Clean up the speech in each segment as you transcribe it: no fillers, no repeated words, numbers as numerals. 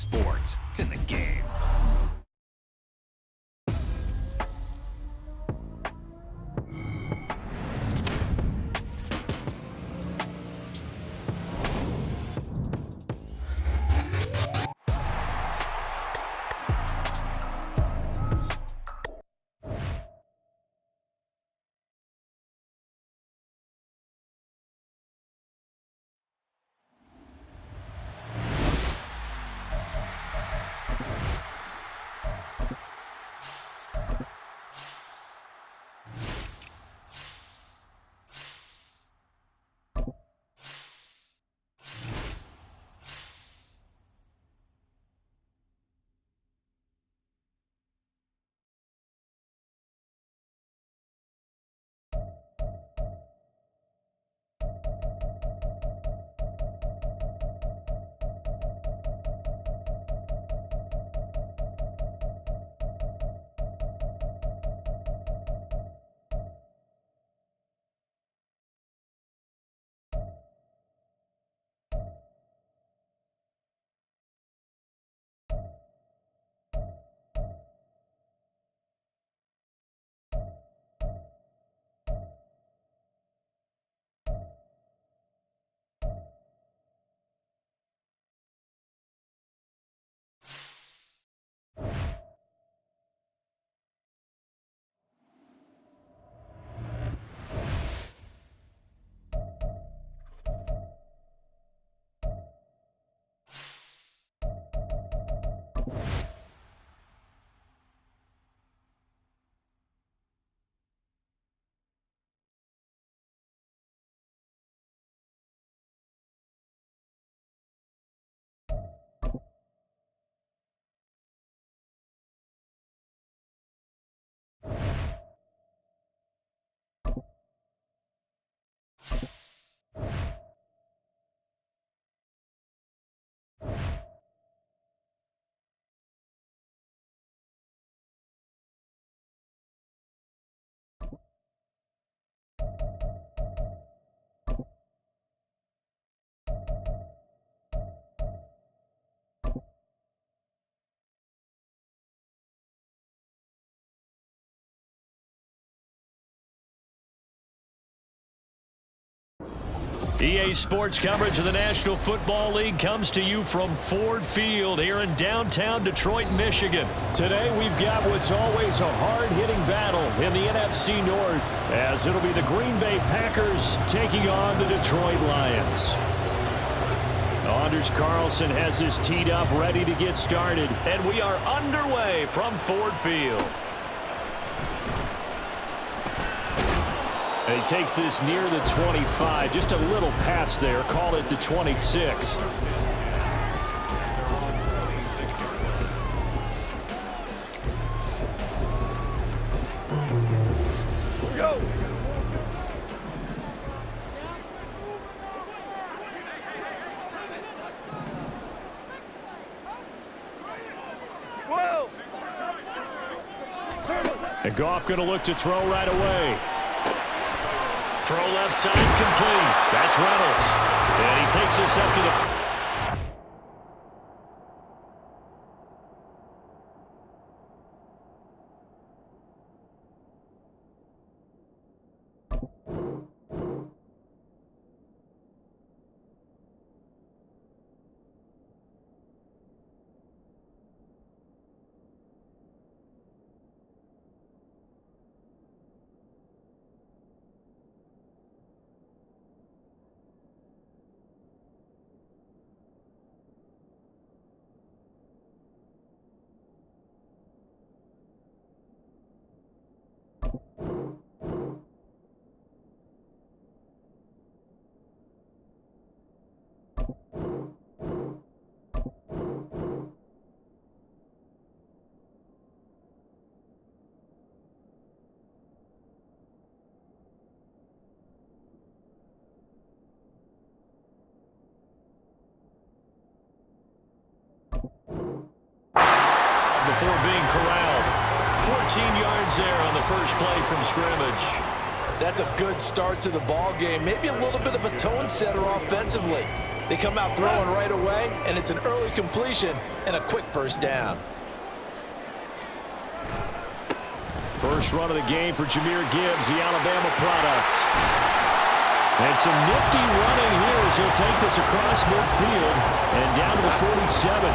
sports. It's in the game. EA Sports coverage of the National Football League comes to you from Ford Field here in downtown Detroit, Michigan. Today we've got what's always a hard-hitting battle in the NFC North, as it'll be the Green Bay Packers taking on the Detroit Lions. Anders Carlson has his teed up, ready to get started, and we are underway from Ford Field. And he takes this near the 25, just a little pass there, call it the 26. Go. Whoa. And Goff going to look to throw right away. Throw left side complete. That's Reynolds. And he takes this up to the... Before being corralled. 14 yards there on the first play from scrimmage. That's a good start to the ball game. Maybe a little bit of a tone setter offensively. They come out throwing right away, and it's an early completion and a quick first down. First run of the game for Jahmyr Gibbs, the Alabama product. And some nifty running here as he'll take this across midfield and down to the 47.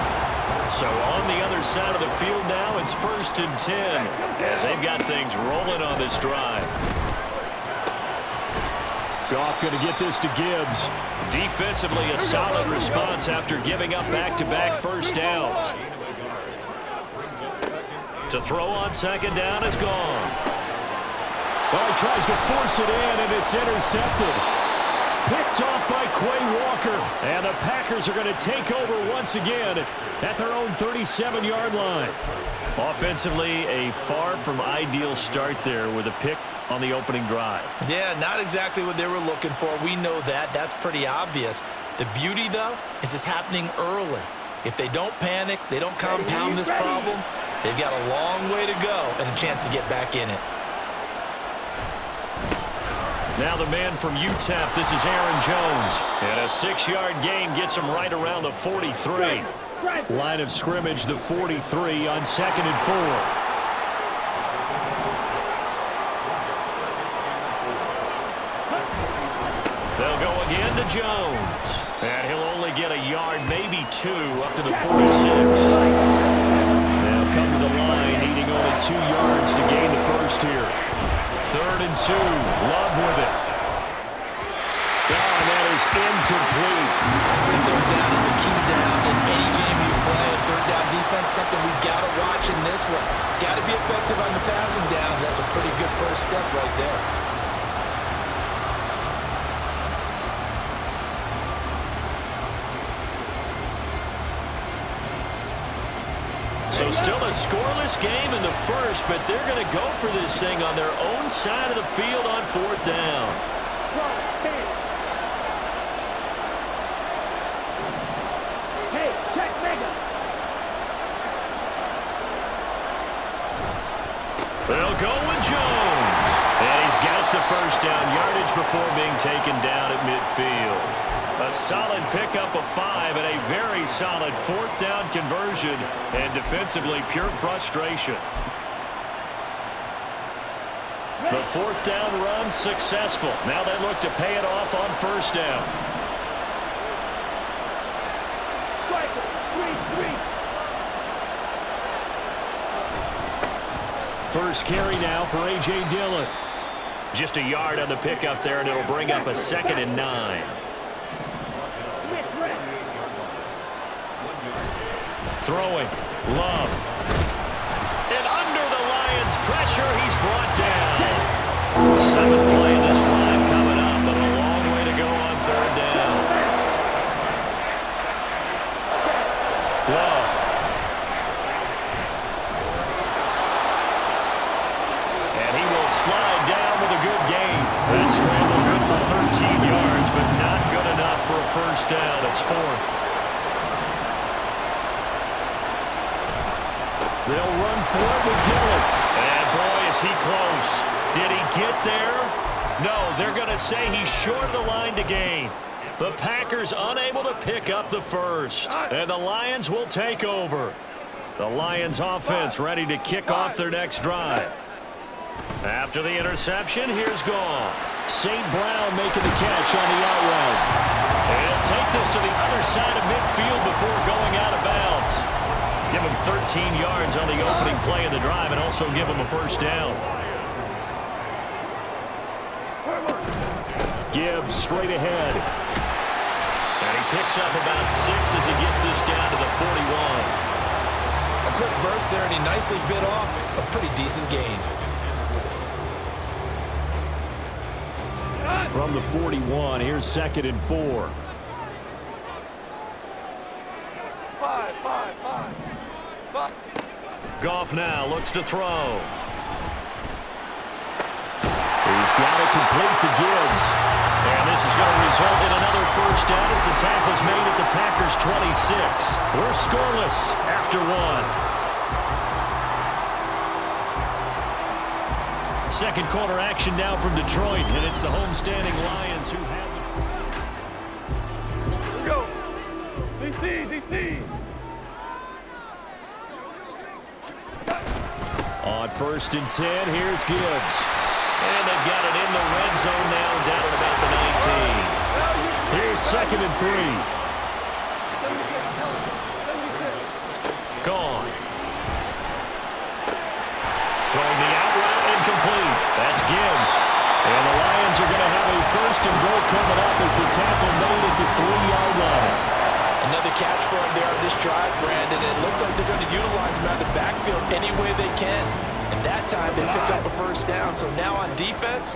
So on the other side of the field now, it's 1st and 10 as they've got things rolling on this drive. Goff going to get this to Gibbs. Defensively, a solid response after giving up back-to-back first downs. To throw on second down is gone. Well, he tries to force it in, and it's intercepted. Picked off by Quay Walker. And the Packers are going to take over once again at their own 37-yard line. Offensively, a far from ideal start there with a pick on the opening drive. Yeah, not exactly what they were looking for. We know that. That's pretty obvious. The beauty, though, is it's happening early. If they don't panic, they don't compound this problem, they've got a long way to go and a chance to get back in it. Now the man from UTEP, this is Aaron Jones. And a 6-yard gain gets him right around the 43. Line of scrimmage, the 43 on 2nd and 4. They'll go again to Jones. And he'll only get a yard, maybe 2, up to the 46. They'll come to the line, needing only 2 yards to gain the first here. 3rd and 2. Love with it. Oh, and that is incomplete. And third down is a key down in any game you play. And third down defense, something we've got to watch in this one. Got to be effective on the passing downs. That's a pretty good first step right there. So still a scoreless game in the first, but they're going to go for this thing on their own side of the field on 4th down. Hey, check Mega. They'll go with Jones. And he's got the first down yardage before being taken down at midfield. A solid pickup of 5 and a very solid 4th down conversion, and defensively pure frustration. The 4th down run successful. Now they look to pay it off on 1st down. First carry now for A.J. Dillon. Just a yard on the pickup there, and it'll bring up a 2nd and 9. Throwing. Love. And under the Lions' pressure, he's brought down. 7th play of this drive coming up, but a long way to go on 3rd down. Love. And he will slide down with a good gain. That scramble good for 13 yards, but not good enough for a first down. It's 4th. They'll run for it with Dillon. And boy, is he close. Did he get there? No, they're going to say he's short of the line to gain. The Packers unable to pick up the first. And the Lions will take over. The Lions offense ready to kick off their next drive. After the interception, here's Goff. St. Brown making the catch on the out route. And he'll take this to the other side of midfield before going out of bounds. Give him 13 yards on the opening play of the drive and also give him a first down. Gibbs straight ahead. And he picks up about 6 as he gets this down to the 41. A quick burst there, and he nicely bit off a pretty decent gain. From the 41, here's 2nd and 4. Goff now looks to throw. He's got it complete to Gibbs. And this is going to result in another first down as the tackle's made at the Packers' 26. We're scoreless after 1. Second quarter action now from Detroit, and it's the homestanding Lions who have the... Go. first and 10. Here's Gibbs. And they've got it in the red zone now, down at about the 19. Here's second and 3. Gone. Throwing the out route, incomplete. That's Gibbs. And the Lions are going to have a first and goal coming up as the tackle made at the 3-yard line. Another catch for him there on this drive, Brandon. It looks like they're going to utilize him out of the backfield any way they can. And that time they pick up a first down. So now on defense,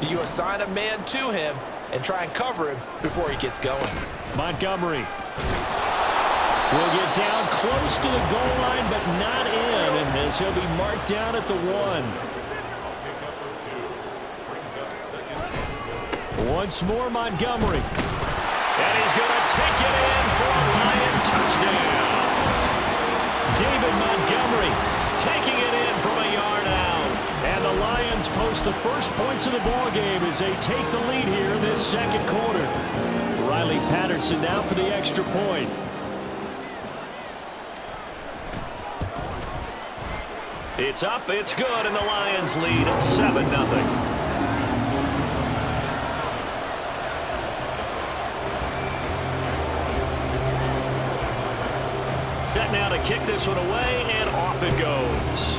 do you assign a man to him and try and cover him before he gets going? Montgomery will get down close to the goal line, but not in, and as he'll be marked down at the 1. Once more, Montgomery. And he's going to take it in for a Lion touchdown. David Montgomery taking it in from a yard out. And the Lions post the first points of the ballgame as they take the lead here in this second quarter. Riley Patterson now for the extra point. It's up, it's good, and the Lions lead 7-0. Set now to kick this one away, and off it goes.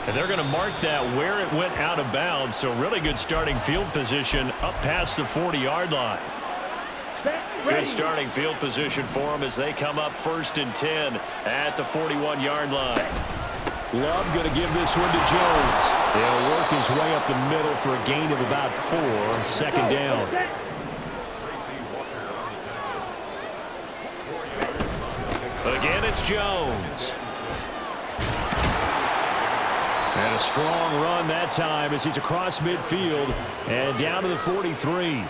And they're going to mark that where it went out of bounds, so really good starting field position up past the 40-yard line. Good starting field position for them as they come up first and 10 at the 41-yard line. Love going to give this one to Jones. He'll work his way up the middle for a gain of about 4, second down. Again, it's Jones. And a strong run that time as he's across midfield and down to the 43.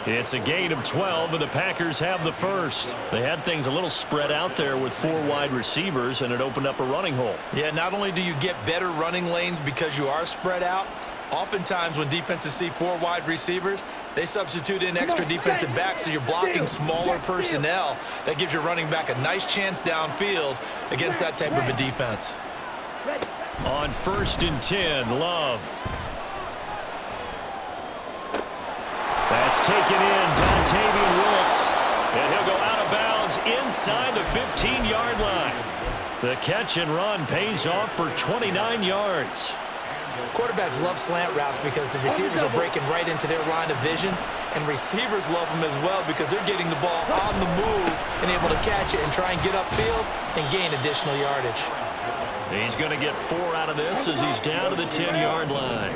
It's a gain of 12, and the Packers have the first. They had things a little spread out there with 4 wide receivers, and it opened up a running hole. Yeah, not only do you get better running lanes because you are spread out, oftentimes when defenses see 4 wide receivers, they substitute in extra defensive backs, so you're blocking smaller personnel. That gives your running back a nice chance downfield against that type of a defense. On first and 10, Love. That's taken in, Dontavian Wilkes. And he'll go out of bounds inside the 15-yard line. The catch and run pays off for 29 yards. Quarterbacks love slant routes because the receivers are breaking right into their line of vision, and receivers love them as well because they're getting the ball on the move and able to catch it and try and get upfield and gain additional yardage. He's going to get 4 out of this as he's down to the 10-yard line.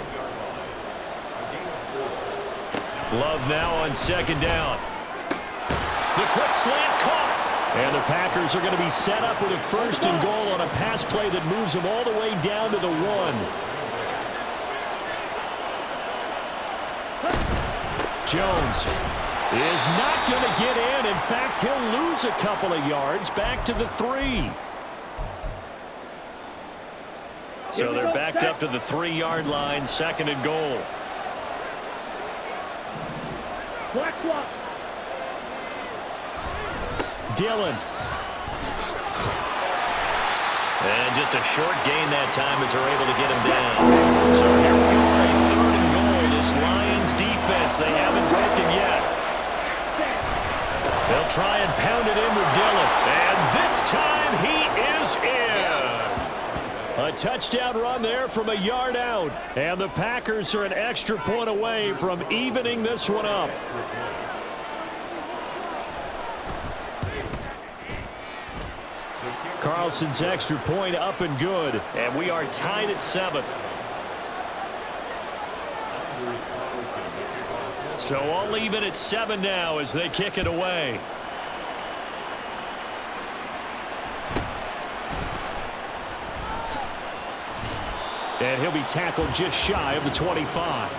Love now on second down. The quick slant caught. And the Packers are going to be set up with a first and goal on a pass play that moves them all the way down to the 1. Jones is not going to get in. In fact, he'll lose a couple of yards back to the 3. So they're backed up to the 3-yard line, second and goal. Dillon. And just a short gain that time as they're able to get him down. So here we are, a third and goal. This Lions defense, they haven't broken yet. They'll try and pound it in with Dillon. And this time he is in. Yes. A touchdown run there from a yard out. And the Packers are an extra point away from evening this one up. Carlson's extra point up and good. And we are tied at 7. So all even at 7 now as they kick it away. And he'll be tackled just shy of the 25.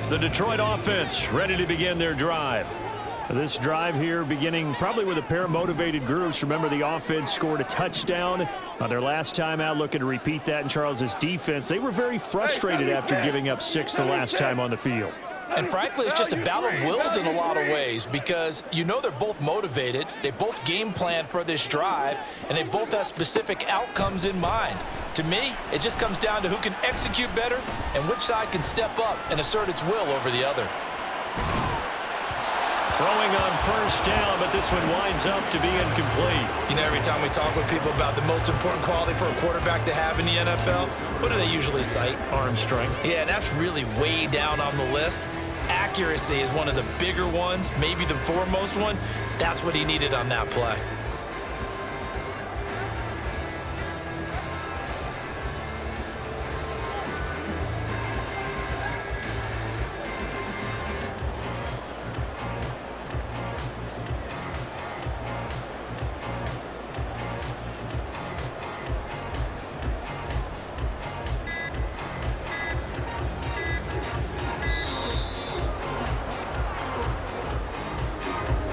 The Detroit offense ready to begin their drive. This drive here beginning probably with a pair of motivated groups. Remember, the offense scored a touchdown on their last time out, looking to repeat that in Charles's defense. They were very frustrated after giving up 6 the last time on the field. And frankly, it's just a battle of wills in a lot of ways because you know they're both motivated, they both game plan for this drive, and they both have specific outcomes in mind. To me, it just comes down to who can execute better and which side can step up and assert its will over the other. Throwing on first down, but this one winds up to be incomplete. You know, every time we talk with people about the most important quality for a quarterback to have in the NFL, what do they usually cite? Arm strength. Yeah, and that's really way down on the list. Accuracy is one of the bigger ones, maybe the foremost one. That's what he needed on that play.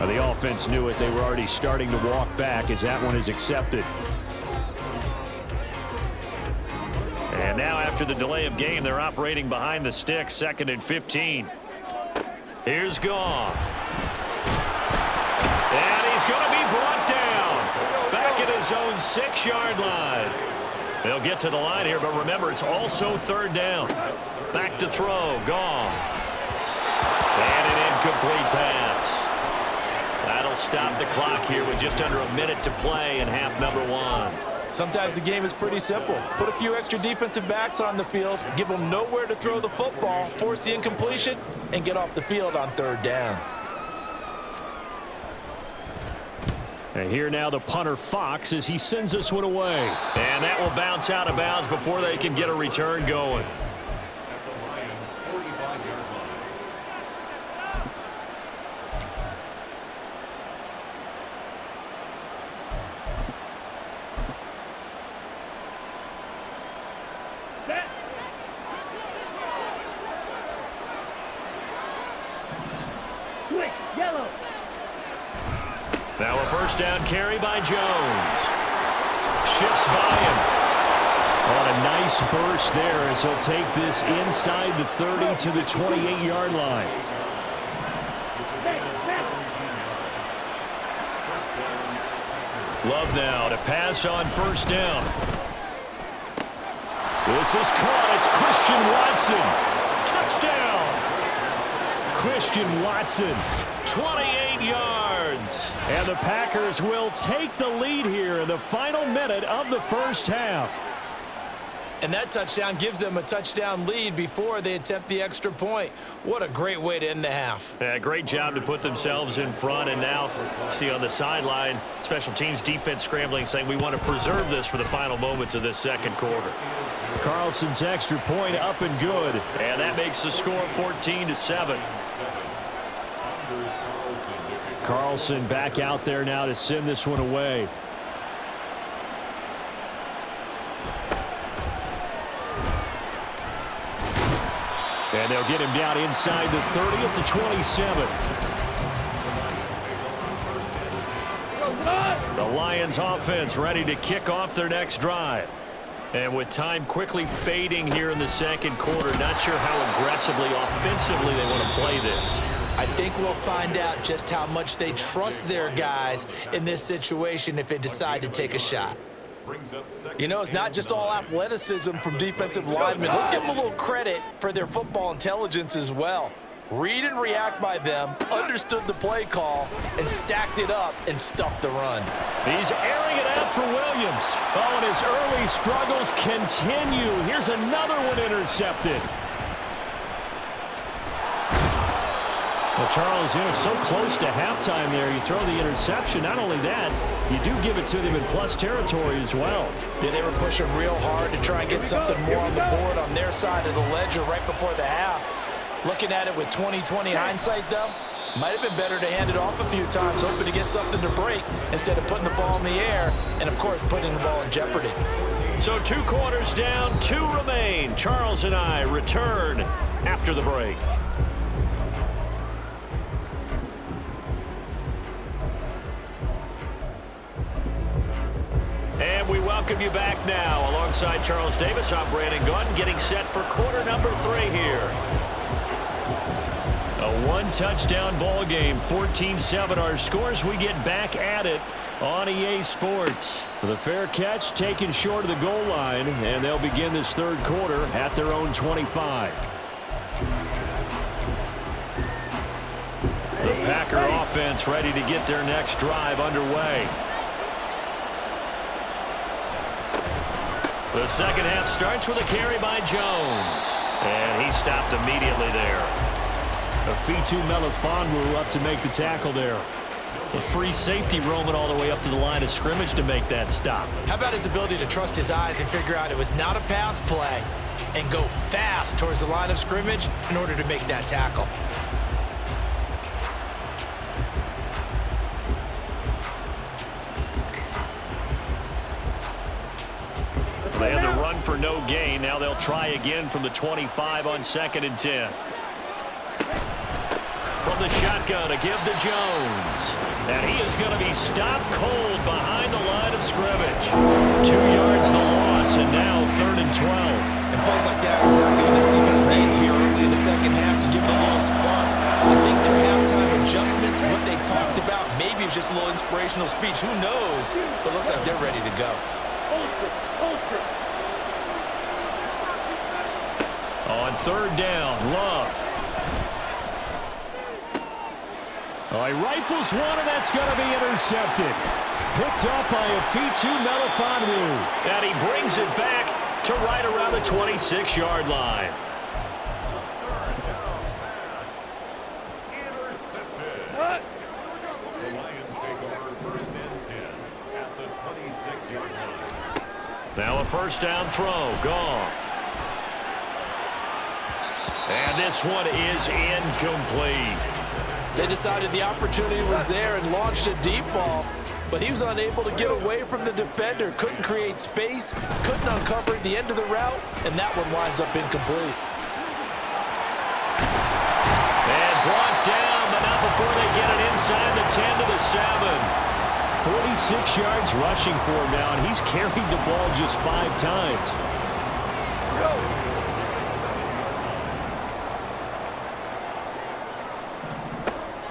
The offense knew it. They were already starting to walk back as that one is accepted. And now after the delay of game, they're operating behind the sticks, 2nd and 15. Here's Goff. And he's going to be brought down. Back at his own 6-yard line. They'll get to the line here, but remember, it's also 3rd down. Back to throw, Goff. And an incomplete pass. That'll stop the clock here with just under a minute to play in half number 1. Sometimes the game is pretty simple. Put a few extra defensive backs on the field, give them nowhere to throw the football, force the incompletion, and get off the field on 3rd down. And here now the punter Fox as he sends this one away. And that will bounce out of bounds before they can get a return going. Now a first down carry by Jones. Shifts by him. On a nice burst there as he'll take this inside the 30 to the 28-yard line. Love now to pass on first down. This is caught. It's Christian Watson. Touchdown. Christian Watson, 28 yards. And the Packers will take the lead here in the final minute of the first half. And that touchdown gives them a touchdown lead before they attempt the extra point. What a great way to end the half. Yeah, great job to put themselves in front. And now, see on the sideline, special teams defense scrambling, saying we want to preserve this for the final moments of this second quarter. Carlson's extra point up and good. And that makes the score 14-7. Carlson back out there now to send this one away. And they'll get him down inside the 30 at the 27. The Lions offense ready to kick off their next drive. And with time quickly fading here in the second quarter, not sure how aggressively, offensively they want to play this. I think we'll find out just how much they trust their guys in this situation if they decide to take a shot. You know, it's not just all athleticism from defensive linemen. Let's give them a little credit for their football intelligence as well. Read and react by them, understood the play call, and stacked it up and stuffed the run. He's airing it out for Williams. Oh, and his early struggles continue. Here's another one intercepted. Well, Charles, you know, so close to halftime there. You throw the interception. Not only that, you do give it to them in plus territory as well. Yeah, they were pushing real hard to try and get something more on the board on their side of the ledger right before the half. Looking at it with 20/20 hindsight, though, might have been better to hand it off a few times, hoping to get something to break instead of putting the ball in the air and, of course, putting the ball in jeopardy. So 2 quarters down, 2 remain. Charles and I return after the break. And we welcome you back now. Alongside Charles Davis, I'm Brandon Gaunt, getting set for quarter number 3 here. A one-touchdown ball game, 14-7 our scores. We get back at it on EA Sports. The fair catch taken short of the goal line, and they'll begin this third quarter at their own 25. The Packer offense ready to get their next drive underway. The second half starts with a carry by Jones. And he stopped immediately there. Afitu Melifonwu up to make the tackle there. A free safety roaming all the way up to the line of scrimmage to make that stop. How about his ability to trust his eyes and figure out it was not a pass play and go fast towards the line of scrimmage in order to make that tackle. They had the run for no gain. Now they'll try again from the 25 on 2nd and 10. From the shotgun to give to Jones. And he is going to be stopped cold behind the line of scrimmage. 2 yards the loss, and now 3rd and 12. And plays like that are exactly what this defense needs here early in the second half to give it a little spark. I think their halftime adjustment to what they talked about, maybe it was just a little inspirational speech. Who knows? But looks like they're ready to go. On 3rd down, Love. He rifles one, and that's going to be intercepted. Picked up by Afitu Melifonwu. And he brings it back to right around the 26-yard line. Intercepted. The Lions take over 1st and 10 at the 26-yard line. Now a first down throw. Goff. And this one is incomplete. They decided the opportunity was there and launched a deep ball, but he was unable to get away from the defender, couldn't create space, couldn't uncover the end of the route, and that one winds up incomplete. And brought down, but not before they get it inside the 10 to the 7. 46 yards rushing for him now, and he's carried the ball just 5 times.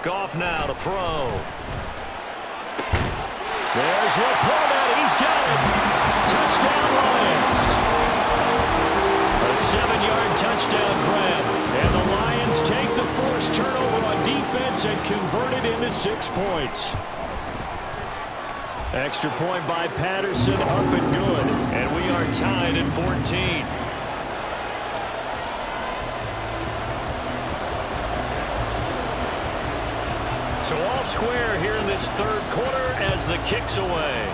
Goff now to throw. There's Laporta. He's got it. Touchdown Lions. A 7-yard touchdown grab. And the Lions take the forced turnover on defense and convert it into 6 points. Extra point by Patterson, up and good. And we are tied at 14. So all square here in this third quarter as the kick's away.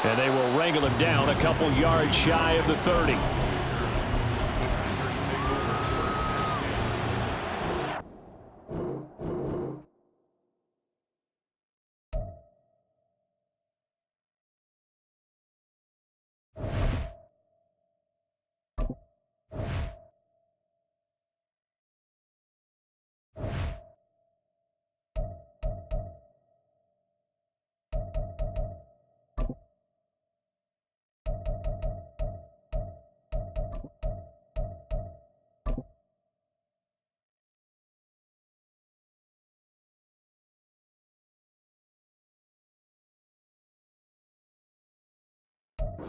And they will wrangle him down a couple yards shy of the 30.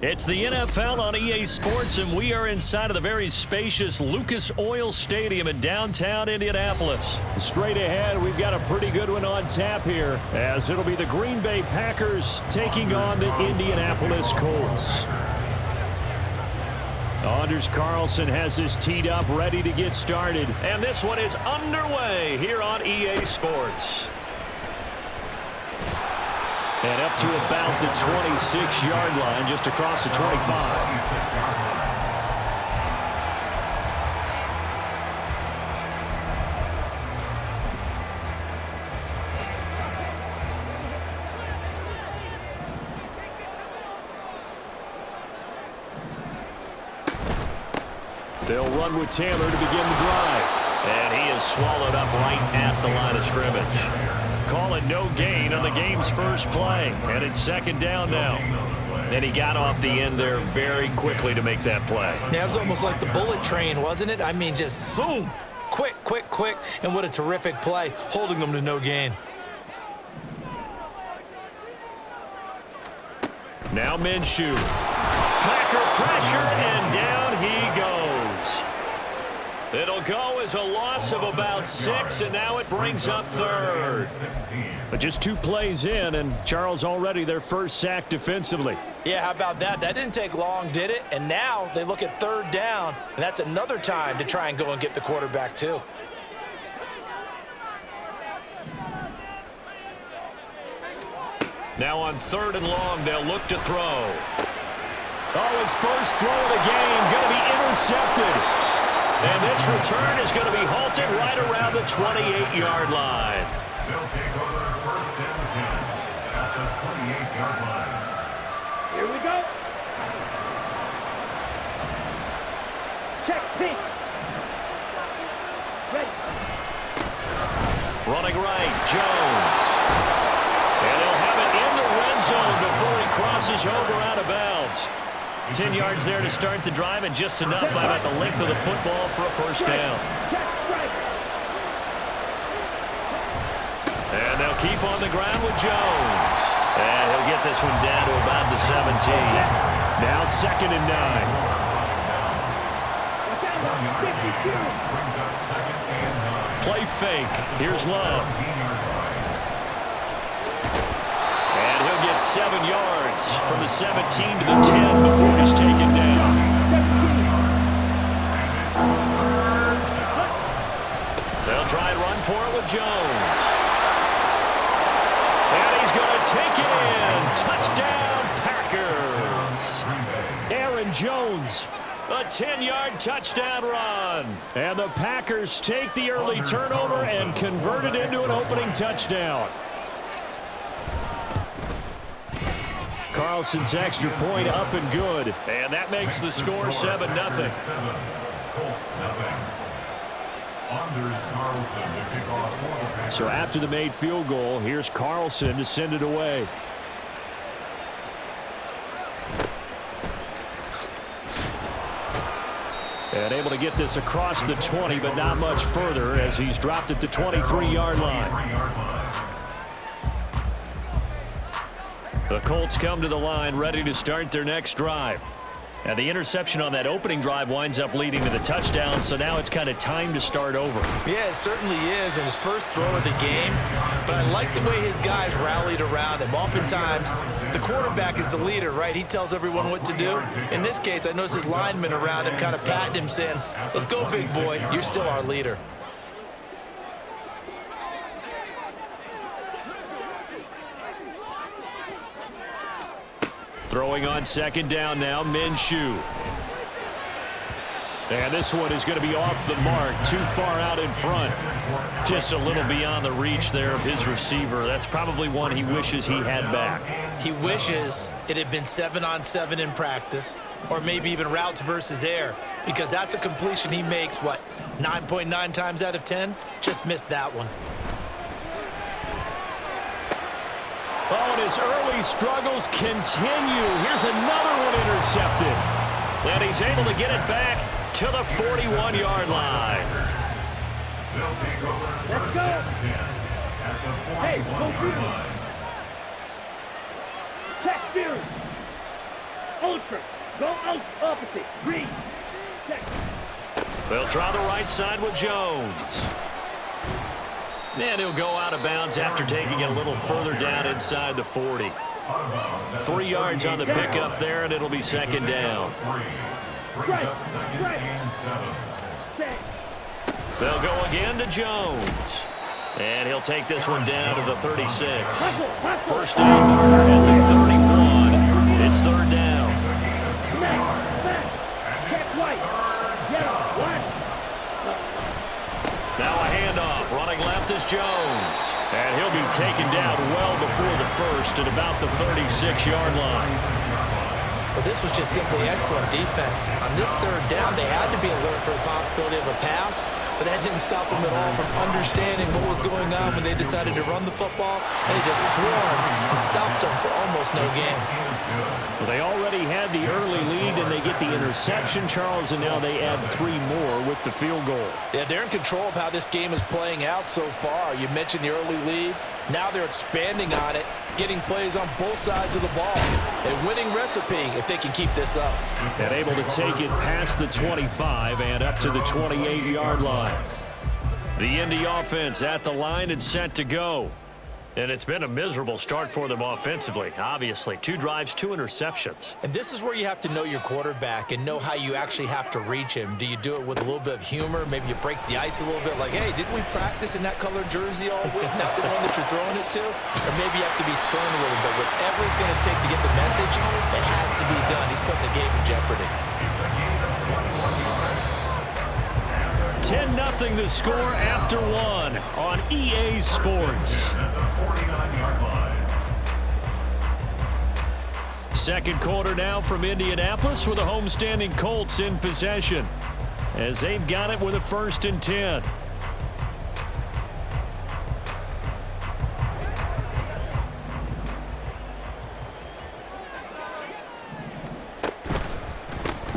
It's the NFL on EA Sports, and we are inside of the very spacious Lucas Oil Stadium in downtown Indianapolis. Straight ahead, we've got a pretty good one on tap here, as it'll be the Green Bay Packers taking on the Indianapolis Colts. Anders Carlson has this teed up, ready to get started, and this one is underway here on EA Sports. And up to about the 26-yard line, just across the 25. They'll run with Taylor to begin the drive. And he is swallowed up right at the line of scrimmage. Call it no gain on the game's first play. And it's 2nd down now. And he got off the end there very quickly to make that play. Yeah, it was almost like the bullet train, wasn't it? I mean, just zoom. Quick, quick, quick. And what a terrific play, holding them to no gain. Now Minshew. Packer pressure, and down he goes. It'll go as a loss of about 6, and now it brings up third. But just 2 plays in, and Charles already their first sack defensively. Yeah, how about that? That didn't take long, did it? And now they look at third down, and that's another time to try and go and get the quarterback too. Now on 3rd and long, they'll look to throw. Oh, his first throw of the game going to be intercepted. And this return is going to be halted right around the 28-yard line. They'll take over first and 10 at the 28-yard line. Here we go. Check pink. Ready. Running right, Jones. And he'll have it in the red zone before he crosses over out of bounds. 10 yards there to start the drive, and just enough by about the length of the football for a first down. And they'll keep on the ground with Jones. And he'll get this one down to about the 17. Now 2nd and 9. Play fake. Here's Love. And he'll get 7 yards from the 17 to the 10 before he's taken down. They'll try and run for it with Jones. And he's going to take it in. Touchdown, Packers. Aaron Jones. A 10-yard touchdown run. And the Packers take the early turnover and convert it into an opening touchdown. Carlson's extra point up and good. And that makes the score 7-0. So after the made field goal, here's Carlson to send it away. And able to get this across the 20, but not much further as he's dropped at the 23-yard line. The Colts come to the line ready to start their next drive. And the interception on that opening drive winds up leading to the touchdown, so now it's kind of time to start over. Yeah, it certainly is, and his first throw of the game. But I like the way his guys rallied around him. Oftentimes, the quarterback is the leader, right? He tells everyone what to do. In this case, I noticed his linemen around him kind of patting him, saying, "Let's go, big boy. You're still our leader." Throwing on 2nd down now, Minshew. And this one is going to be off the mark, too far out in front. Just a little beyond the reach there of his receiver. That's probably one he wishes he had back. He wishes it had been 7-on-7 in practice, or maybe even routes versus air, because that's a completion he makes, 9.9 times out of 10? Just missed that one. Oh, and his early struggles continue. Here's another one intercepted. And he's able to get it back to the 41-yard line. Let's go. Hey, go green. Check fury. Ultra. Go out opposite. Green. Check. They'll try the right side with Jones. And he'll go out of bounds after taking it a little further down inside the 40. 3 yards on the pickup there, and it'll be 2nd down. They'll go again to Jones. And he'll take this one down to the 36. First down marker at the 31. It's 3rd down. Now a handoff. Running left is Jones. And he'll be taken down well before the first at about the 36-yard line. But this was just simply excellent defense. On this third down, they had to be alert for the possibility of a pass, but that didn't stop them at all from understanding what was going on when they decided to run the football, and they just swarmed and stopped them for almost no gain. Well, they already had the early lead, and they get the interception, Charles, and now they add 3 more with the field goal. Yeah, they're in control of how this game is playing out so far. You mentioned the early lead. Now they're expanding on it, getting plays on both sides of the ball. A winning recipe if they can keep this up. And able to take it past the 25 and up to the 28-yard line. The Indy offense at the line and set to go. And it's been a miserable start for them offensively, obviously. 2 drives, 2 interceptions. And this is where you have to know your quarterback and know how you actually have to reach him. Do you do it with a little bit of humor? Maybe you break the ice a little bit like, hey, didn't we practice in that colored jersey all week? Not the one that you're throwing it to? Or maybe you have to be stern with him. But whatever it's going to take to get the message, it has to be done. He's putting the game in jeopardy. 10-0 the score after 1 on EA Sports. Second quarter now from Indianapolis with the homestanding Colts in possession as they've got it with a 1st and 10.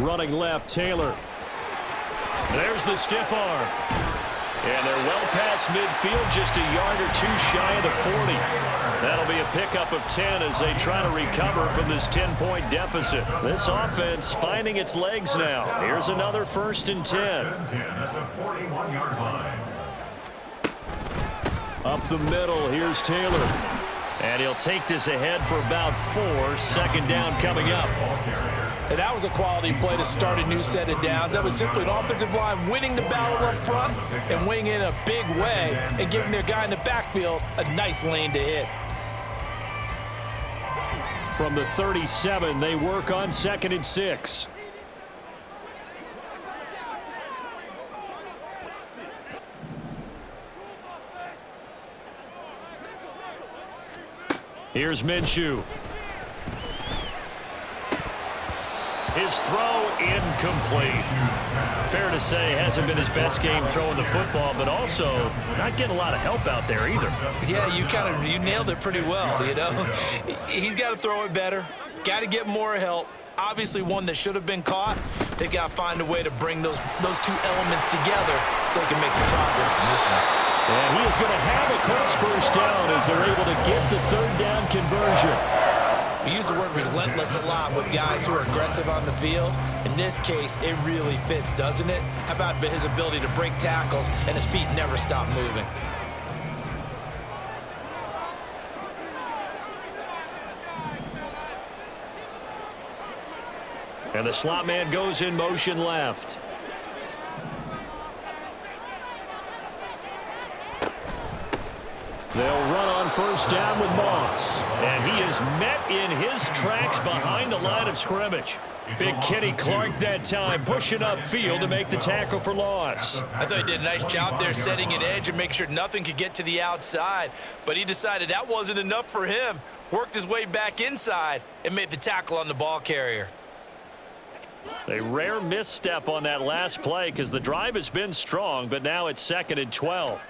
Running left, Taylor. There's the stiff arm. And they're well past midfield, just a yard or 2 shy of the 40. That'll be a pickup of 10 as they try to recover from this 10-point deficit. This offense finding its legs now. Here's another 1st and 10. Up the middle, here's Taylor. And he'll take this ahead for about 4. 2nd down coming up. And that was a quality play to start a new set of downs. That was simply an offensive line winning the battle up front and winning in a big way and giving their guy in the backfield a nice lane to hit. From the 37, they work on 2nd and 6. Here's Minshew. His throw incomplete. Fair to say, hasn't been his best game throwing the football, but also not getting a lot of help out there either. Yeah, you nailed it pretty well, you know. He's got to throw it better. Got to get more help. Obviously one that should have been caught. They've got to find a way to bring those 2 elements together so they can make some progress in this one. And he is going to have a Colts 1st down as they're able to get the 3rd down conversion. We use the word relentless a lot with guys who are aggressive on the field. In this case, it really fits, doesn't it? How about his ability to break tackles and his feet never stop moving? And the slot man goes in motion left. They'll run on 1st down with Moss. And he is met in his tracks behind the line of scrimmage. Big Kenny Clark that time pushing upfield to make the tackle for loss. I thought he did a nice job there setting an edge and make sure nothing could get to the outside. But he decided that wasn't enough for him. Worked his way back inside and made the tackle on the ball carrier. A rare misstep on that last play because the drive has been strong, but now it's 2nd and 12.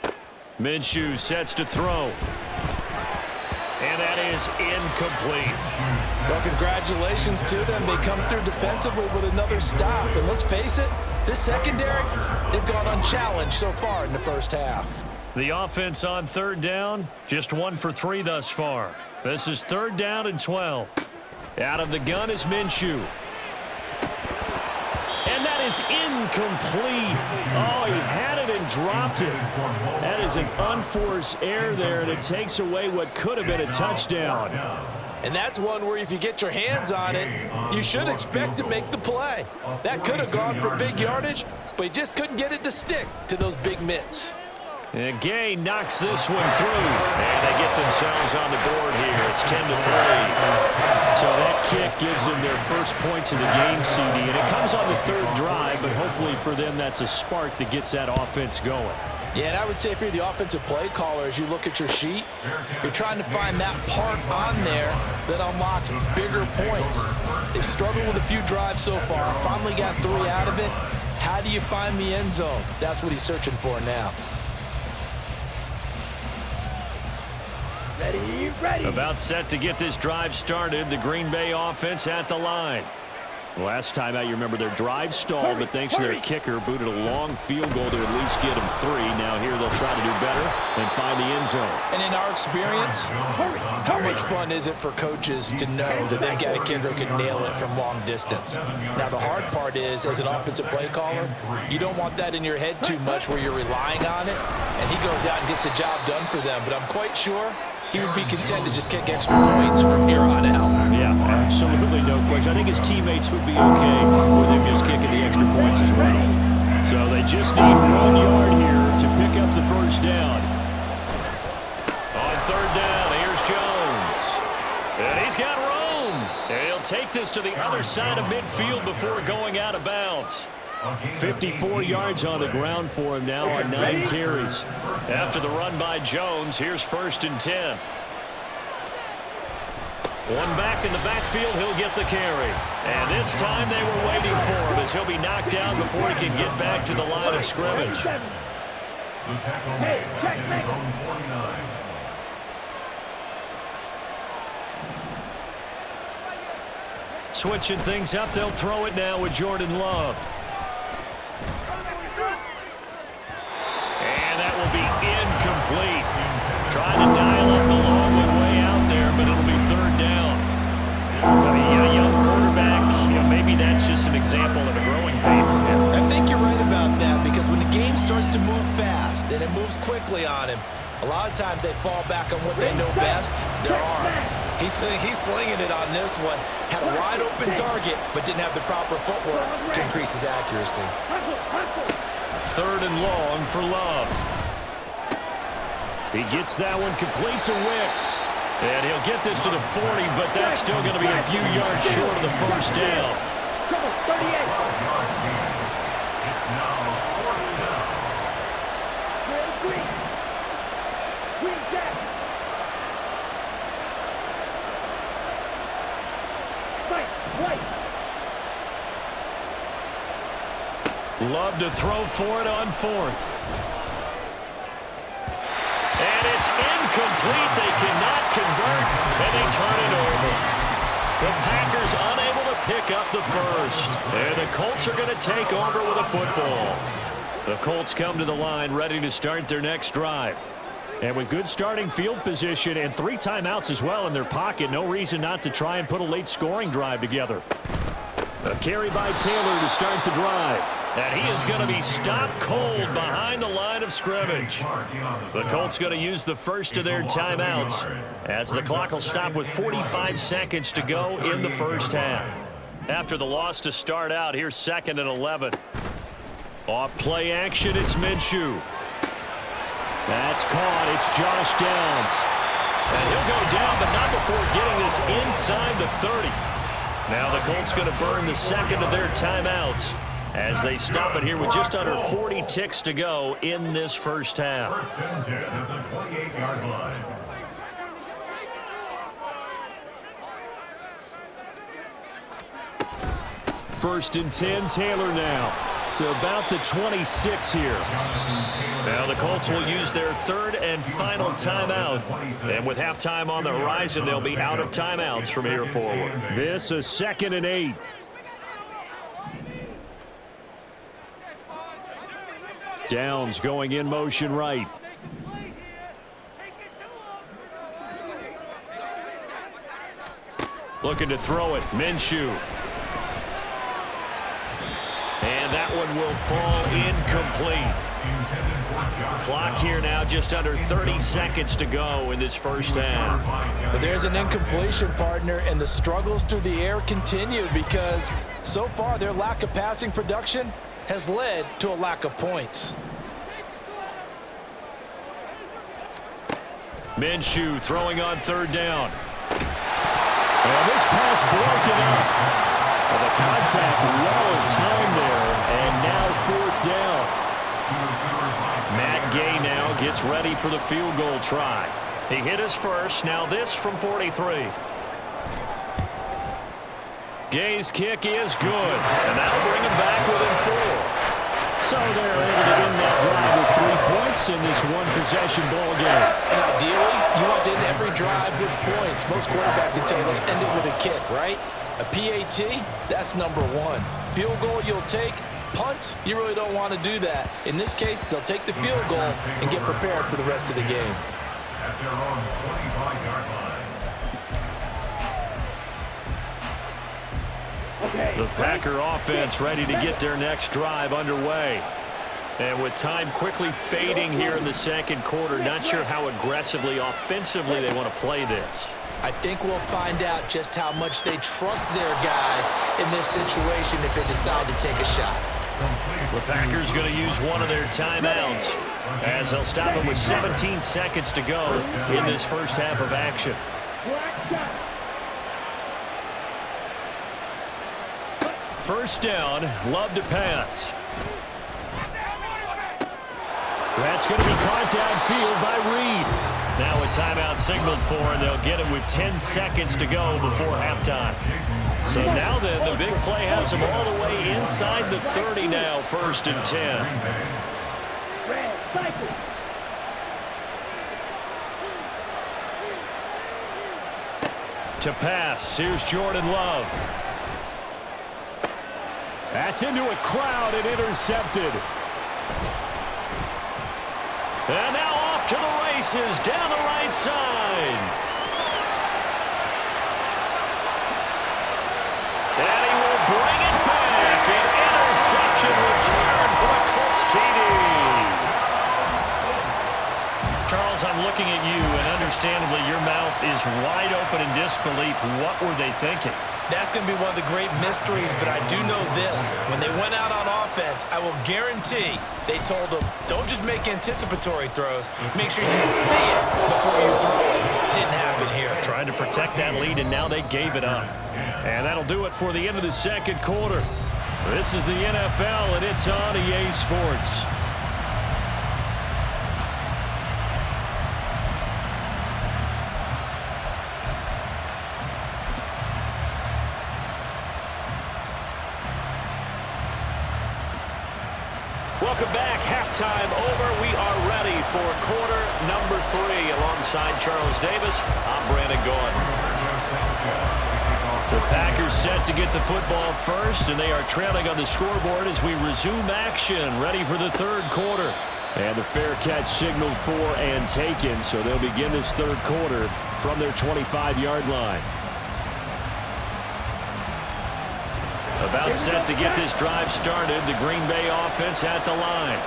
Minshew sets to throw. And that is incomplete. Well, congratulations to them. They come through defensively with another stop. And let's face it, this secondary, they've gone unchallenged so far in the 1st half. The offense on 3rd down, just 1 for 3 thus far. This is 3rd down and 12. Out of the gun is Minshew. And that is incomplete. Oh, he had it and dropped it. That is an unforced error there, and it takes away what could have been a touchdown. And that's one where if you get your hands on it, you should expect to make the play. That could have gone for big yardage, but he just couldn't get it to stick to those big mitts. And Gay knocks this one through. And they get themselves on the board here. It's 10-3. So that kick gives them their first points of the game, CD. And it comes on the 3rd drive, but hopefully for them that's a spark that gets that offense going. Yeah, and I would say if you're the offensive play caller, as you look at your sheet, you're trying to find that part on there that unlocks bigger points. They've struggled with a few drives so far, finally got 3 out of it. How do you find the end zone? That's what he's searching for now. Ready. About set to get this drive started, the Green Bay offense at the line. Last time out, you remember their drive stalled, but thanks to their kicker, booted a long field goal to at least get them 3. Now here they'll try to do better and find the end zone. And in our experience, how much fun is it for coaches to know that they've got a kicker who can nail it from long distance? Now, the hard part is, as an offensive play caller, you don't want that in your head too much where you're relying on it, and he goes out and gets the job done for them. But I'm quite sure he would be content to just kick extra points from here on out. Yeah, absolutely no question. I think his teammates would be okay with him just kicking the extra points as well. So they just need 1 yard here to pick up the first down. On third down, here's Jones. And he's got room. And he'll take this to the other side of midfield before going out of bounds. 54 yards on the ground for him now on 9 carries. After the run by Jones, here's 1st and 10. One back in the backfield, he'll get the carry. And this time they were waiting for him as he'll be knocked down before he can get back to the line of scrimmage. The tackle made at zone 49. Switching things up, they'll throw it now with Jordan Love. And that will be incomplete. Trying to dial up the long way out there, but it'll be 3rd down. A young quarterback, maybe that's just an example of a growing pain for him. I think you're right about that, because when the game starts to move fast and it moves quickly on him, a lot of times they fall back on what they know best, their arm. He's slinging it on this one. Had a wide open target, but didn't have the proper footwork to increase his accuracy. 3rd and long for Love. He gets that one complete to Wicks. And he'll get this to the 40, but that's still going to be a few yards short of the first down. Come on, 38. It's now 4th down. Green jack. White. Love to throw for it on 4th. And it's incomplete. They cannot convert, and they turn it over. The Packers unable to pick up the first. And the Colts are going to take over with a football. The Colts come to the line ready to start their next drive. And with good starting field position and 3 timeouts as well in their pocket, no reason not to try and put a late scoring drive together. A carry by Taylor to start the drive. And he is going to be stopped cold behind the line of scrimmage. The Colts going to use the first of their timeouts as the clock will stop with 45 seconds to go in the first half. After the loss to start out, here's 2nd and 11. Off play action, it's Minshew. That's caught. It's Josh Downs. And he'll go down, but not before getting this inside the 30. Now the Colts going to burn the 2nd of their timeouts as they stop it here with just under 40 ticks to go in this first half. 1st and 10 at the 28-yard line. First and 10, Taylor now to about the 26 here. Now the Colts will use their 3rd and final timeout. And with halftime on the horizon, they'll be out of timeouts from here forward. This a 2nd and 8. Downs going in motion right. Looking to throw it. Minshew. And that one will fall incomplete. Clock here now just under 30 seconds to go in this first half. But there's an incompletion, partner, and the struggles through the air continue because so far their lack of passing production has led to a lack of points. Minshew throwing on 3rd down. And this pass broken up. Well, the contact well timed there, and now 4th down. Matt Gay now gets ready for the field goal try. He hit his first. Now this from 43. Gay's kick is good, and that'll bring him back within 4. So they're able to win that drive with 3 points in this one-possession ball game. And ideally, you want to end every drive with points. Most quarterbacks would tell us end it with a kick, right? A PAT, that's number 1. Field goal you'll take. Punts, you really don't want to do that. In this case, they'll take the field goal and get prepared for the rest of the game. At their own 25-yard line. The Packer offense ready to get their next drive underway. And with time quickly fading here in the second quarter, not sure how aggressively, offensively they want to play this. I think we'll find out just how much they trust their guys in this situation if they decide to take a shot. The Packers going to use one of their timeouts as they'll stop it with 17 seconds to go in this first half of action. First down, Love to pass. That's going to be caught downfield by Reed. Now a timeout signaled for, and they'll get it with 10 seconds to go before halftime. So now then, the big play has them all the way inside the 30 now, 1st and 10. To pass, here's Jordan Love. That's into a crowd and intercepted. And now off to the races down the right side. And he will bring it back. An interception return for a Colts TD. Charles, I'm looking at you, and understandably your mouth is wide open in disbelief. What were they thinking? That's going to be one of the great mysteries, but I do know this. When they went out on offense, I will guarantee they told them, don't just make anticipatory throws. Make sure you see it before you throw it. Didn't happen here. Trying to protect that lead, and now they gave it up. And that'll do it for the end of the second quarter. This is the NFL, and it's on EA Sports. Welcome back. Halftime over. We are ready for quarter number 3. Alongside Charles Davis, I'm Brandon Gaudin. The Packers set to get the football first, and they are trailing on the scoreboard as we resume action, ready for the third quarter. And the fair catch signaled for and taken, so they'll begin this third quarter from their 25-yard line. About set to get this drive started, the Green Bay offense at the line.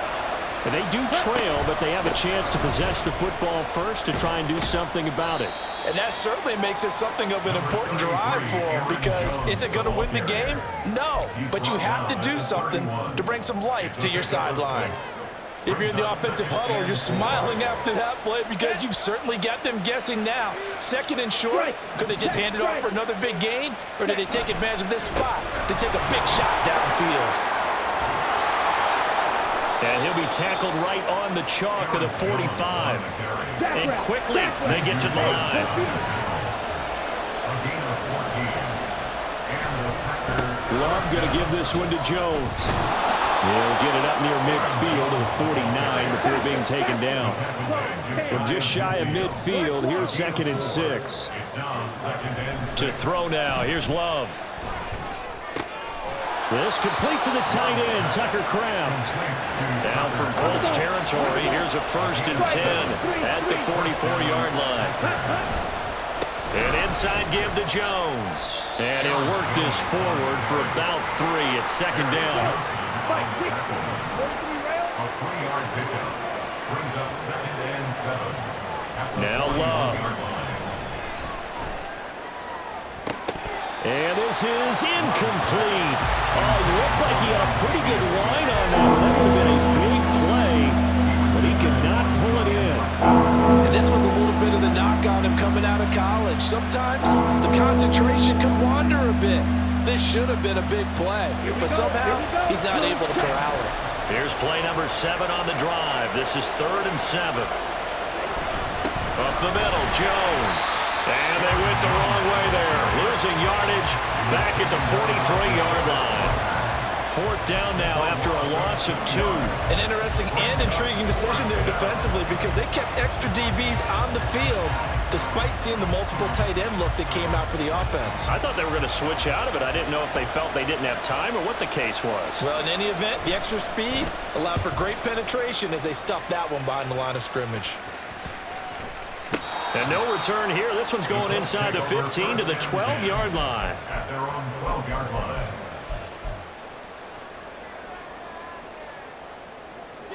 And they do trail, but they have a chance to possess the football first to try and do something about it. And that certainly makes it something of an important drive for them, because is it going to win the game? No, but you have to do something to bring some life to your sideline. If you're in the offensive huddle, you're smiling after that play because you've certainly got them guessing now. 2nd and short, could they just hand it off for another big gain, or did they take advantage of this spot to take a big shot downfield? And he'll be tackled right on the chalk of the 45. And quickly, they get to the line. Love going to give this one to Jones. He'll get it up near midfield to the 49 before being taken down. From just shy of midfield, here's 2nd and 6. To throw now, here's Love. This complete to the tight end, Tucker Kraft. Now from Colts territory, here's a 1st and 10 at the 44-yard line. An inside give to Jones. And he'll work this forward for about 3 at 2nd down. A 3-yard pickup brings up 2nd and 7. Now Love. And this is incomplete. Oh, it looked like he had a pretty good line on that. That would have been a big play, but he could not pull it in. And this was a little bit of the knock on him coming out of college. Sometimes the concentration can wander a bit. This should have been a big play, but somehow he's not able to corral it. Here's play number 7 on the drive. This is 3rd and 7. Up the middle, Jones. And they went the wrong way there. Losing yardage back at the 43-yard line. 4th down now after a loss of 2. An interesting and intriguing decision there defensively because they kept extra DBs on the field despite seeing the multiple tight end look that came out for the offense. I thought they were going to switch out of it. I didn't know if they felt they didn't have time or what the case was. Well, in any event, the extra speed allowed for great penetration as they stuffed that one behind the line of scrimmage. And no return here. This one's going inside the 15 to the 12-yard line. At their own 12-yard line.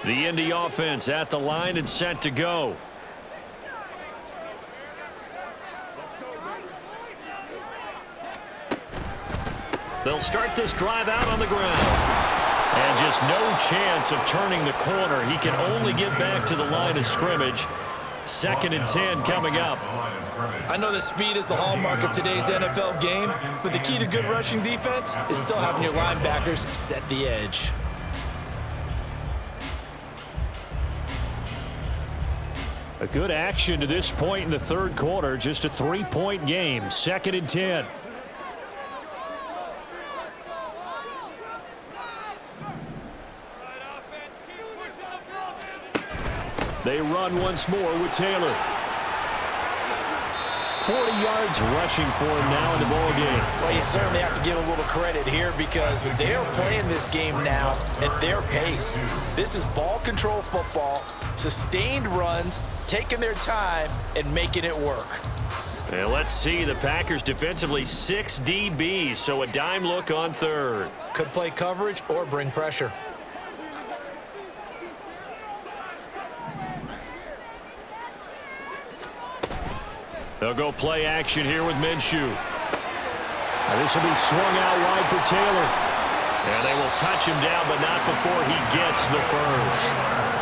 The Indy offense at the line and set to go. They'll start this drive out on the ground. And just no chance of turning the corner. He can only get back to the line of scrimmage. 2nd and 10 coming up. I know that speed is the hallmark of today's NFL game, but the key to good rushing defense is still having your linebackers set the edge. A good action to this point in the 3rd quarter. Just a 3-point game. 2nd and 10. They run once more with Taylor. 40 yards rushing for him now in the ball game. Well, you certainly have to give a little credit here because they're playing this game now at their pace. This is ball control football, sustained runs, taking their time, and making it work. And let's see, the Packers defensively 6 DBs, so a dime look on 3rd. Could play coverage or bring pressure. They'll go play action here with Minshew. This will be swung out wide for Taylor. And they will touch him down, but not before he gets the first.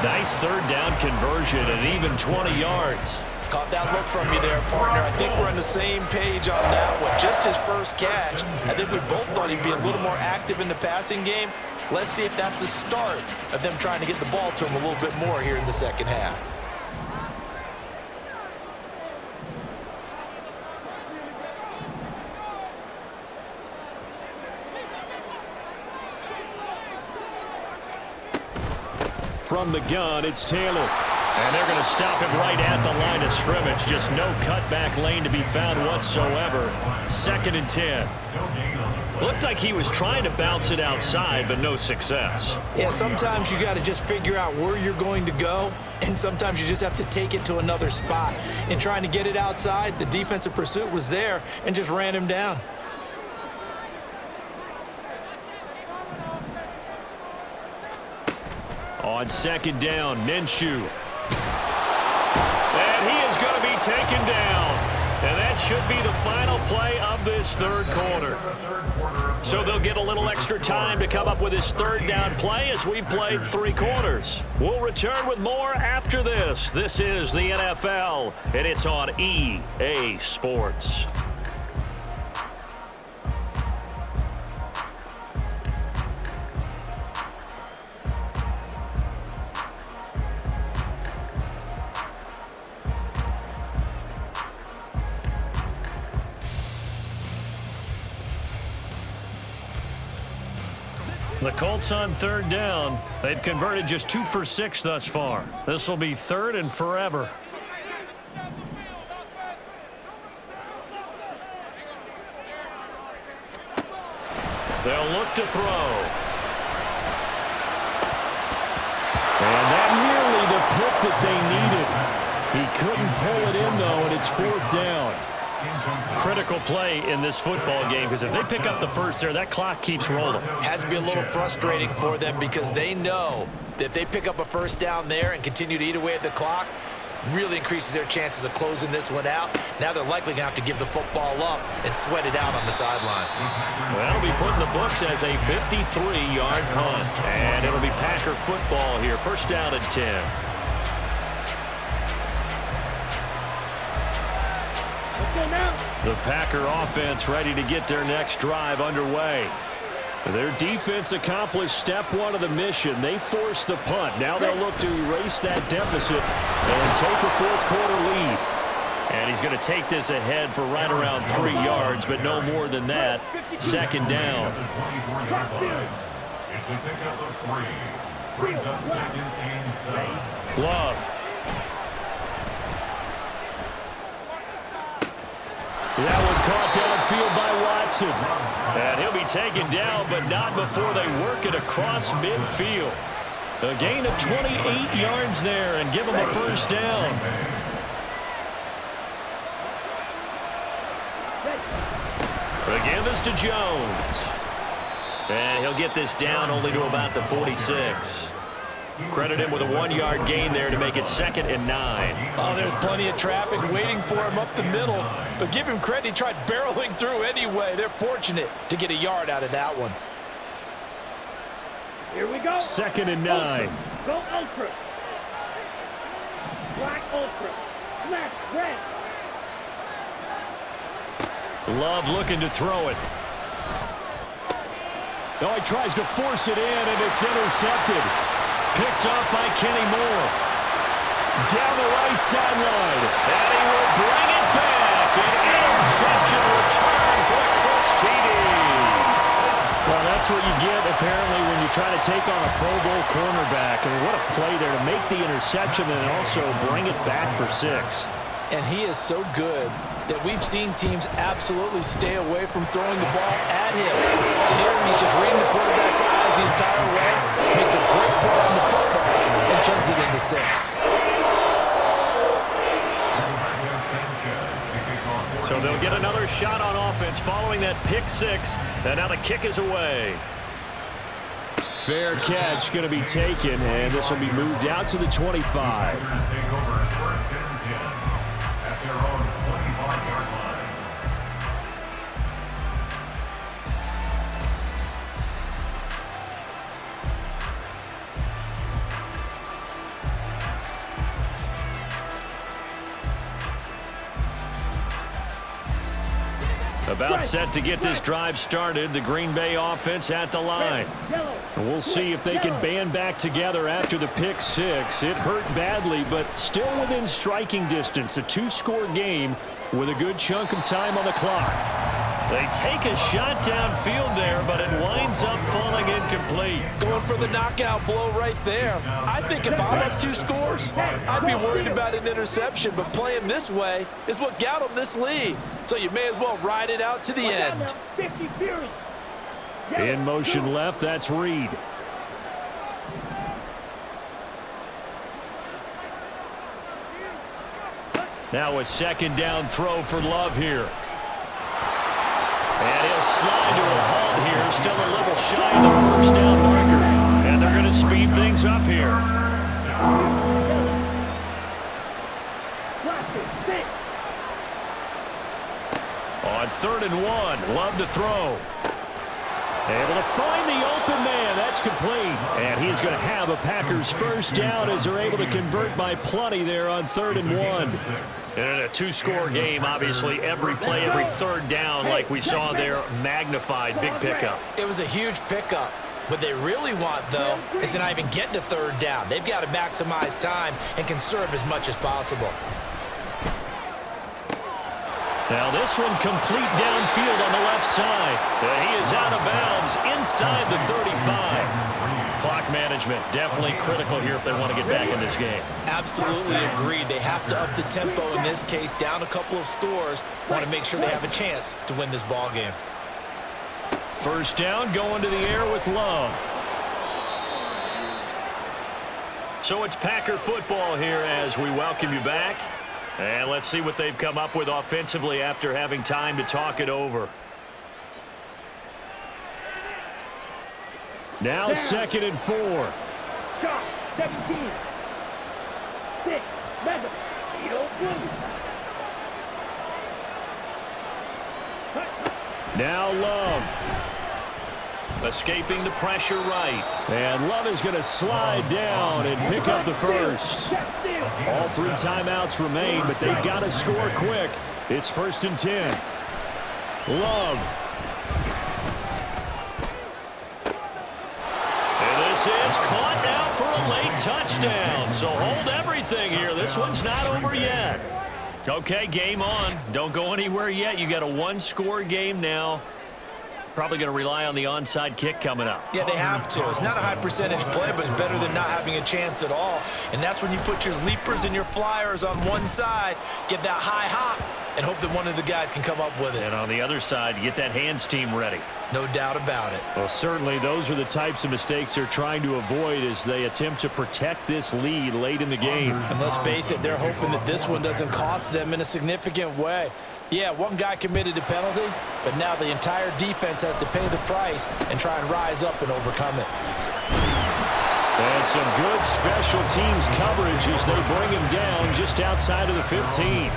Nice 3rd down conversion and even 20 yards. Caught that look from you there, partner. I think we're on the same page on that one. Just his first catch. I think we both thought he'd be a little more active in the passing game. Let's see if that's the start of them trying to get the ball to him a little bit more here in the 2nd half. From the gun, it's Taylor. And they're going to stop him right at the line of scrimmage. Just no cutback lane to be found whatsoever. 2nd and 10. Looked like he was trying to bounce it outside, but no success. Yeah, sometimes you got to just figure out where you're going to go, and sometimes you just have to take it to another spot. In trying to get it outside, the defensive pursuit was there and just ran him down. On 2nd down, Minshew. And he is going to be taken down. And that should be the final play of this 3rd quarter. So they'll get a little extra time to come up with his 3rd down play as we've played 3 quarters. We'll return with more after this. This is the NFL, and it's on EA Sports. The Colts on 3rd down. They've converted just 2 for 6 thus far. This will be 3rd and forever. They'll look to throw. And that nearly the pick that they needed. He couldn't pull it in, though, and it's 4th down. Critical play in this football game because if they pick up the first there, that clock keeps rolling. Has to be a little frustrating for them because they know that if they pick up a 1st down there and continue to eat away at the clock, really increases their chances of closing this one out. Now they're likely going to have to give the football up and sweat it out on the sideline. Well, that'll be put in the books as a 53-yard punt. And it'll be Packer football here. 1st down and 10. The Packer offense ready to get their next drive underway. Their defense accomplished step one of the mission. They forced the punt. Now they'll look to erase that deficit and take a fourth-quarter lead. And he's going to take this ahead for right around 3 yards, but no more than that. Second down. It's a pickup of 3. Brings up 2nd and 7. Love. That one caught downfield by Watson. And he'll be taken down, but not before they work it across midfield. A gain of 28 yards there and give him a first down. Again, this to Jones. And he'll get this down only to about the 46. Credit him with a 1-yard gain there to make it 2nd and 9. Oh, there's plenty of traffic waiting for him up the middle. But give him credit, he tried barreling through anyway. They're fortunate to get a yard out of that one. Here we go. 2nd and 9. Go ultra. Black ultra. Black red. Love looking to throw it. Oh, he tries to force it in, and it's intercepted. Picked off by Kenny Moore. Down the right sideline. And he will bring it back. An interception return for a Colts TD. Well, that's what you get, apparently, when you try to take on a Pro Bowl cornerback. I mean, what a play there to make the interception and also bring it back for 6. And he is so good that we've seen teams absolutely stay away from throwing the ball at him. Here, he's just reading the quarterback's eyes the entire way, makes a great play on the football, and turns it into 6. So they'll get another shot on offense following that pick 6, and now the kick is away. Fair catch going to be taken, and this will be moved out to the 25. Take over 1st and 10 at their own 25-yard line. About set to get this drive started, the Green Bay offense at the line. And we'll see if they can band back together after the pick 6. It hurt badly, but still within striking distance. A 2-score game with a good chunk of time on the clock. They take a shot downfield there, but it winds up falling incomplete. Going for the knockout blow right there. I think if I'm up 2 scores, I'd be worried about an interception, but playing this way is what got them this lead. So you may as well ride it out to the end. In motion left, that's Reed. Now a 2nd down throw for Love here. And he'll slide to a halt here, still a little shy of the first down marker. And they're going to speed things up here. On 3rd and 1, Love to throw. Able to find the open man. That's complete. And he's going to have a Packers first down as they're able to convert by plenty there on 3rd and 1. And in a 2-score game, obviously, every play, every 3rd down, like we saw there, magnified, big pickup. It was a huge pickup. What they really want, though, is to not even get to 3rd down. They've got to maximize time and conserve as much as possible. Now this one complete downfield on the left side. And he is out of bounds inside the 35. Clock management definitely critical here if they want to get back in this game. Absolutely agreed. They have to up the tempo in this case, down a couple of scores. Want to make sure they have a chance to win this ball game. First down going to the air with Love. So it's Packer football here as we welcome you back. And let's see what they've come up with offensively after having time to talk it over. Now 2nd and 4. 17. 6. 11. Now Love. Escaping the pressure right. And Love is going to slide down and pick up the first. All 3 timeouts remain, but they've got to score quick. It's 1st and 10. Love. is caught now for a late touchdown. So hold everything here. This one's not over yet. Okay, game on. Don't go anywhere yet. You got a one-score game now. Probably going to rely on the onside kick coming up. Yeah, they have to. It's not a high percentage play, but it's better than not having a chance at all. And that's when you put your leapers and your flyers on one side, get that high hop, and hope that one of the guys can come up with it. And on the other side, get that hands team ready. No doubt about it. Well, certainly those are the types of mistakes they're trying to avoid as they attempt to protect this lead late in the game. And let's face it, they're hoping that this one doesn't cost them in a significant way. Yeah, one guy committed a penalty, but now the entire defense has to pay the price and try and rise up and overcome it. And some good special teams coverage as they bring him down just outside of the 15.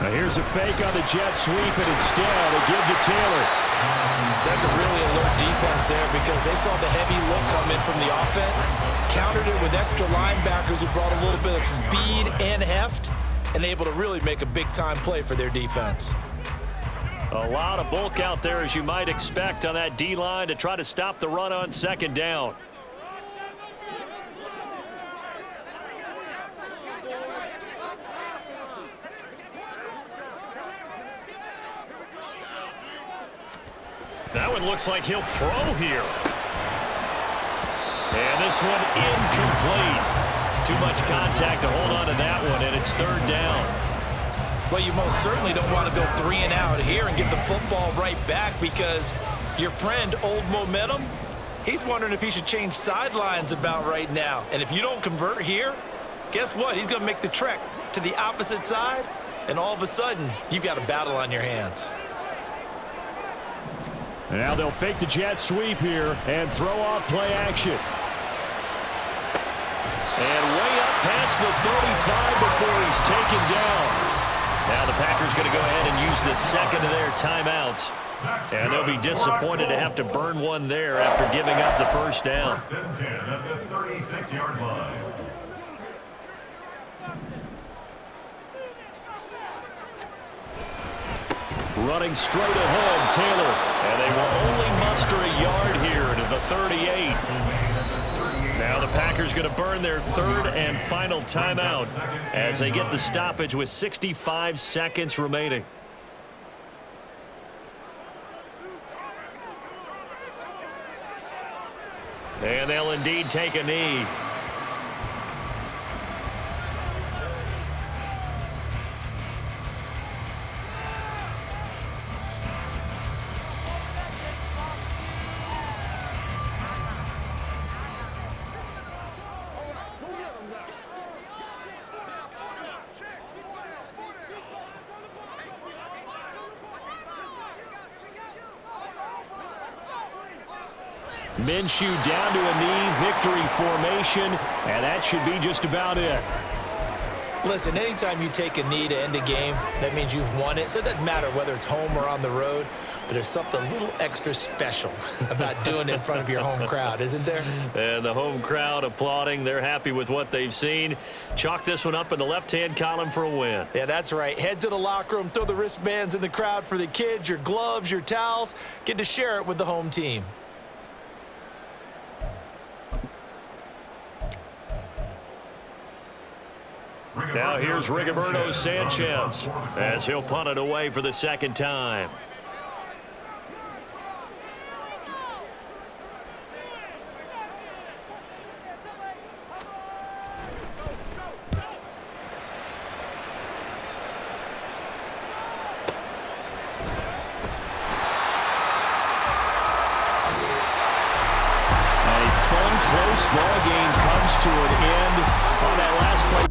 Now here's a fake on the jet sweep, and instead a give to Taylor. That's a really alert defense there because they saw the heavy look come in from the offense, countered it with extra linebackers who brought a little bit of speed and heft, and able to really make a big-time play for their defense. A lot of bulk out there, as you might expect, on that D-line to try to stop the run on second down. That one looks like he'll throw here. And this one incomplete. Too much contact to hold on to that one, and it's third down. Well, you most certainly don't want to go 3 and out here and get the football right back because your friend, Old Momentum, he's wondering if he should change sidelines about right now. And if you don't convert here, guess what? He's going to make the trek to the opposite side, and all of a sudden, you've got a battle on your hands. Now they'll fake the jet sweep here and throw off play action. And way up past the 35 before he's taken down. Now the Packers going to go ahead and use the second of their timeouts. And they'll be disappointed to have to burn one there after giving up the first down. First and 10 at the 36-yard line. Running straight ahead, Taylor. And they will only muster a yard here to the 38. Now the Packers going to burn their third and final timeout as they get the stoppage with 65 seconds remaining. And they'll indeed take a knee. Minshew down to a knee, victory formation, and that should be just about it. Listen, anytime you take a knee to end a game, that means you've won it. So it doesn't matter whether it's home or on the road, but there's something a little extra special about doing it in front of your home crowd, isn't there? And the home crowd applauding. They're happy with what they've seen. Chalk this one up in the left-hand column for a win. Yeah, that's right. Head to the locker room, throw the wristbands in the crowd for the kids, your gloves, your towels. Get to share it with the home team. Now here's Rigoberto Sanchez as he'll punt it away for the second time. A fun, close ball game comes to an end on that last play